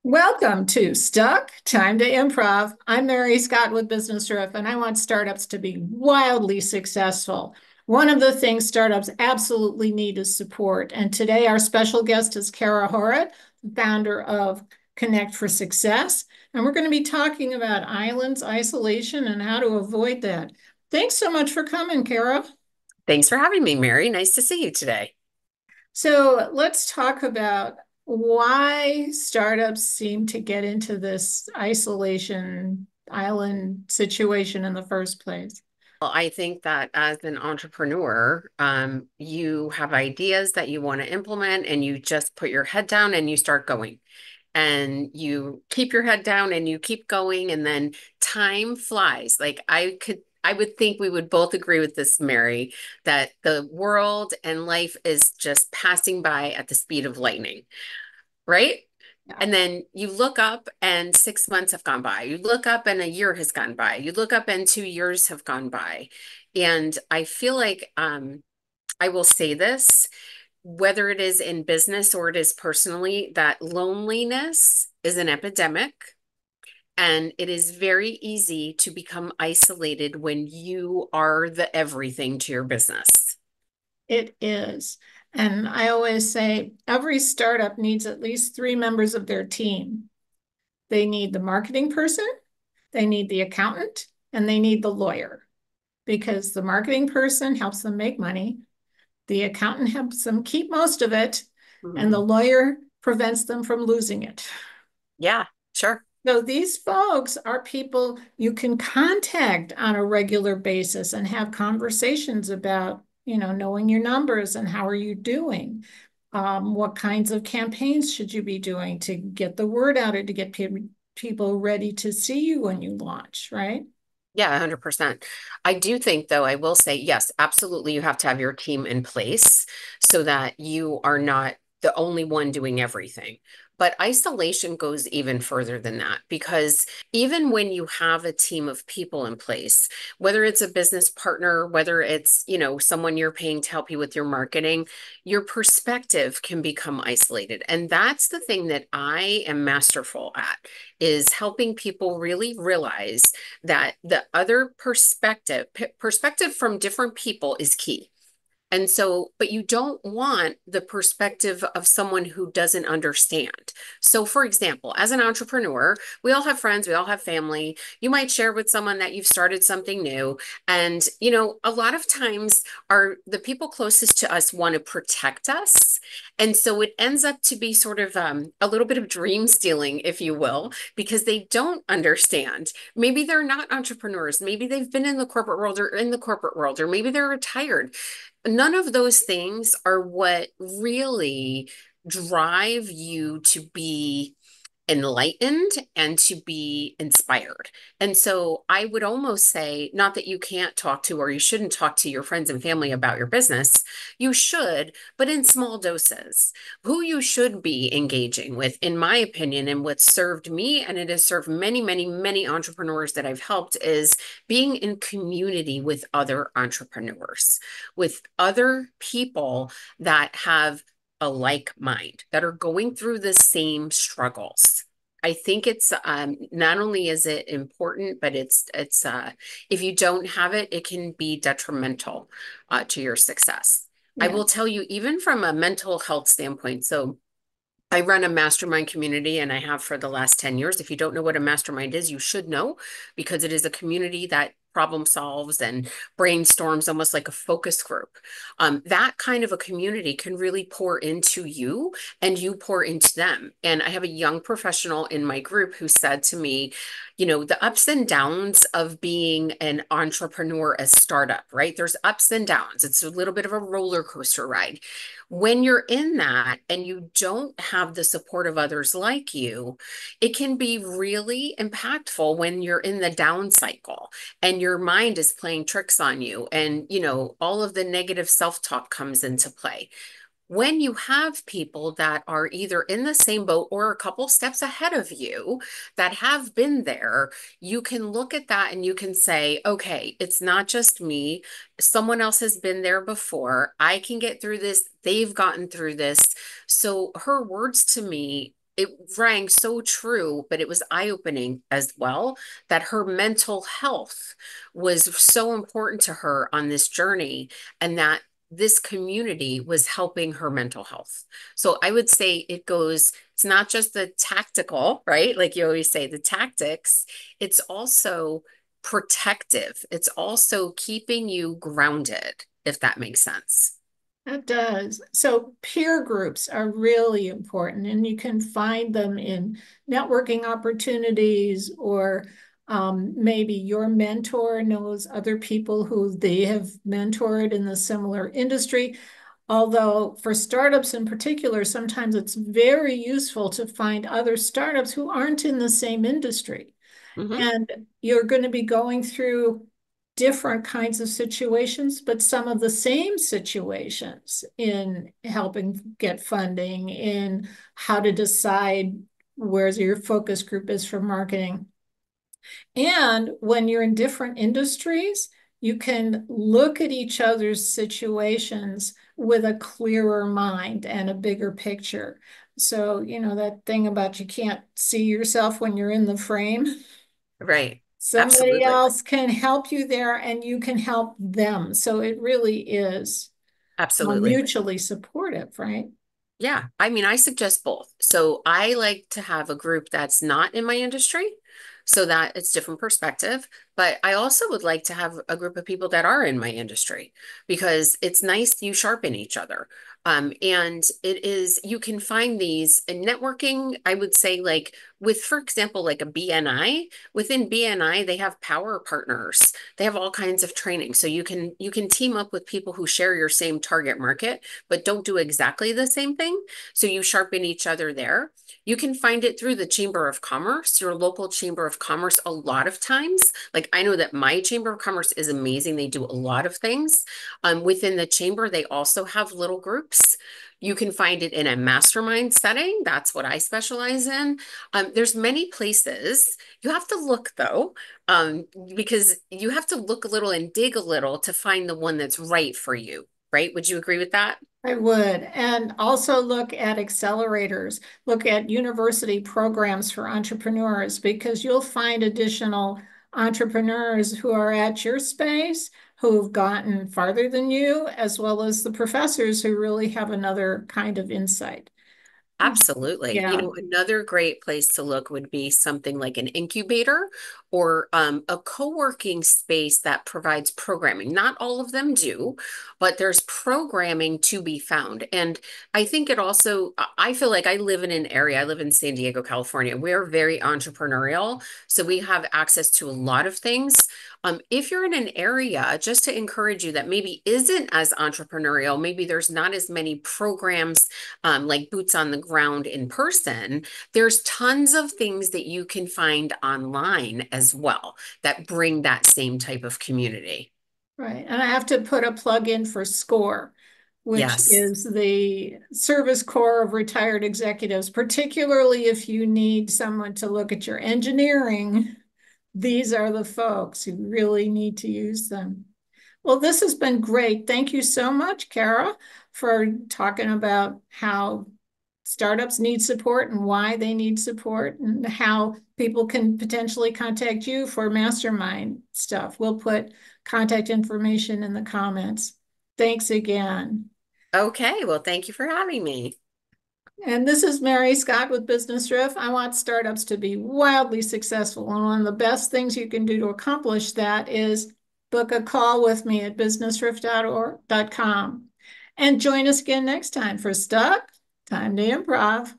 Welcome to Stuck, Time to Improv. I'm Mary Scott with Business Roof, and I want startups to be wildly successful. One of the things startups absolutely need is support. And today, our special guest is Kara Horat, founder of Connect for Success. And we're going to be talking about islands, isolation, and how to avoid that. Thanks so much for coming, Kara. Thanks for having me, Mary. Nice to see you today. So let's talk about why startups seem to get into this isolation island situation in the first place. Well, I think that as an entrepreneur, you have ideas that you want to implement and you just put your head down and you start going. And you keep your head down and you keep going, and then time flies. I would think we would both agree with this, Mary, that the world and life is just passing by at the speed of lightning, right? Yeah. And then you look up and 6 months have gone by. You look up and a year has gone by. You look up and 2 years have gone by. And I feel like I will say this, whether it is in business or it is personally, that loneliness is an epidemic. And it is very easy to become isolated when you are the everything to your business. It is. And I always say every startup needs at least three members of their team. They need the marketing person, they need the accountant, and they need the lawyer because the marketing person helps them make money. The accountant helps them keep most of it, and the Mhm. lawyer prevents them from losing it. Yeah, sure. So these folks are people you can contact on a regular basis and have conversations about, knowing your numbers and how are you doing? What kinds of campaigns should you be doing to get the word out or to get people ready to see you when you launch, right? Yeah, 100%. I do think, though, I will say, yes, absolutely, you have to have your team in place so that you are not the only one doing everything. But isolation goes even further than that because even when you have a team of people in place, whether it's a business partner, whether it's, someone you're paying to help you with your marketing, your perspective can become isolated. And that's the thing that I am masterful at, is helping people really realize that the other perspective from different people is key. And so, but you don't want the perspective of someone who doesn't understand. So, for example, as an entrepreneur, we all have friends, we all have family. You might share with someone that you've started something new. And, a lot of times the people closest to us want to protect us. And so it ends up to be sort of a little bit of dream stealing, if you will, because they don't understand. Maybe they're not entrepreneurs. Maybe they've been in the corporate world or in the corporate world, or maybe they're retired. None of those things are what really drive you to be enlightened and to be inspired. And so I would almost say, not that you can't talk to or you shouldn't talk to your friends and family about your business. You should, but in small doses. Who you should be engaging with, in my opinion, and what served me, and it has served many, many, many entrepreneurs that I've helped, is being in community with other entrepreneurs, with other people that have a like mind, that are going through the same struggles. I think it's not only is it important, but it's if you don't have it, it can be detrimental to your success. I Yeah. will tell you, even from a mental health standpoint. So I run a mastermind community and I have for the last 10 years. If you don't know what a mastermind is, you should know because it is a community that problem solves and brainstorms almost like a focus group. That kind of a community can really pour into you and you pour into them. And I have a young professional in my group who said to me, the ups and downs of being an entrepreneur, a startup, right? There's ups and downs. It's a little bit of a roller coaster ride. When you're in that and you don't have the support of others like you, it can be really impactful when you're in the down cycle and your mind is playing tricks on you and, all of the negative self-talk comes into play. When you have people that are either in the same boat or a couple steps ahead of you that have been there, you can look at that and you can say, okay, it's not just me. Someone else has been there before. I can get through this. They've gotten through this. So her words to me it rang so true, but it was eye-opening as well that her mental health was so important to her on this journey, and that this community was helping her mental health. So I would say it's not just the tactical, right? Like you always say, the tactics, it's also protective. It's also keeping you grounded, if that makes sense. It does. So peer groups are really important, and you can find them in networking opportunities, or maybe your mentor knows other people who they have mentored in the similar industry. Although for startups in particular, sometimes it's very useful to find other startups who aren't in the same industry. Hmm. And you're going to be going through different kinds of situations, but some of the same situations in helping get funding, in how to decide where your focus group is for marketing. And when you're in different industries, you can look at each other's situations with a clearer mind and a bigger picture. So, that thing about you can't see yourself when you're in the frame. Right. Somebody Absolutely. else can help you there and you can help them. So it really is Absolutely. mutually supportive, right? Yeah. I mean, I suggest both. So I like to have a group that's not in my industry so that it's different perspective. But I also would like to have a group of people that are in my industry because it's nice you sharpen each other. And you can find these in networking, I would say, like with, for example, like a BNI. Within BNI, they have power partners. They have all kinds of training. So you can team up with people who share your same target market but don't do exactly the same thing. So you sharpen each other there. You can find it through the Chamber of Commerce, your local Chamber of Commerce, a lot of times. Like I know that my Chamber of Commerce is amazing. They do a lot of things. Within the chamber, they also have little groups. You can find it in a mastermind setting. That's what I specialize in. There's many places. You have to look though, because you have to look a little and dig a little to find the one that's right for you, right? Would you agree with that? I would. And also look at accelerators, look at university programs for entrepreneurs, because you'll find additional entrepreneurs who are at your space who've gotten farther than you, as well as the professors who really have another kind of insight. Absolutely. Yeah. Another great place to look would be something like an incubator or a co-working space that provides programming. Not all of them do, but there's programming to be found. And I think I feel like I live in an area, I live in San Diego, California. We're very entrepreneurial, so we have access to a lot of things. If you're in an area, just to encourage you that maybe isn't as entrepreneurial, maybe there's not as many programs like boots on the ground in person, there's tons of things that you can find online as well that bring that same type of community. Right. And I have to put a plug in for SCORE, which Yes. is the Service Corps of Retired Executives, particularly if you need someone to look at your engineering. These are the folks who really need to use them. Well, this has been great. Thank you so much, Kara, for talking about how startups need support and why they need support, and how people can potentially contact you for mastermind stuff. We'll put contact information in the comments. Thanks again. Okay. Well, thank you for having me. And this is Mary Scott with Business Riff. I want startups to be wildly successful. And one of the best things you can do to accomplish that is book a call with me at businessriff.com. And join us again next time for Stuck, Time to Improv.